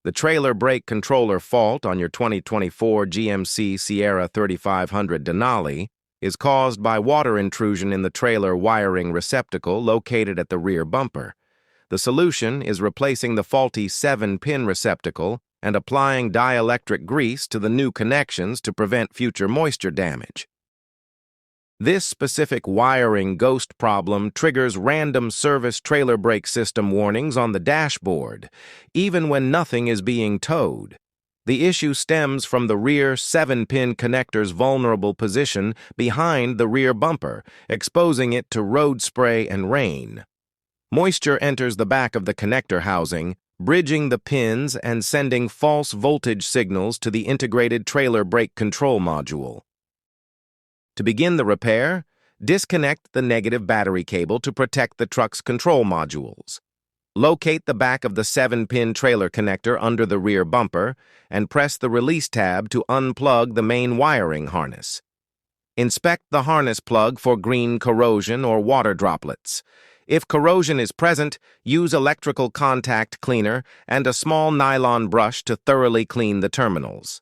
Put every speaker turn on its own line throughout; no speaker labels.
The trailer brake controller fault on your 2024 GMC Sierra 3500 Denali is caused by water intrusion in the trailer wiring receptacle located at the rear bumper. The solution is replacing the faulty 7-pin receptacle and applying dielectric grease to the new connections to prevent future moisture damage. This specific wiring ghost problem triggers random service trailer brake system warnings on the dashboard, even when nothing is being towed. The issue stems from the rear 7-pin connector's vulnerable position behind the rear bumper, exposing it to road spray and rain. Moisture enters the back of the connector housing, bridging the pins and sending false voltage signals to the integrated trailer brake control module. To begin the repair, disconnect the negative battery cable to protect the truck's control modules. Locate the back of the 7-pin trailer connector under the rear bumper and press the release tab to unplug the main wiring harness. Inspect the harness plug for green corrosion or water droplets. If corrosion is present, use electrical contact cleaner and a small nylon brush to thoroughly clean the terminals.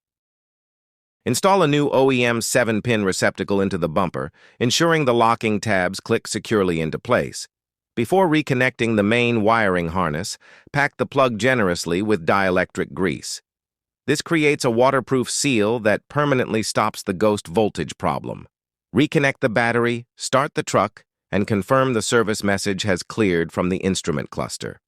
Install a new OEM 7-pin receptacle into the bumper, ensuring the locking tabs click securely into place. Before reconnecting the main wiring harness, pack the plug generously with dielectric grease. This creates a waterproof seal that permanently stops the ghost voltage problem. Reconnect the battery, start the truck, and confirm the service message has cleared from the instrument cluster.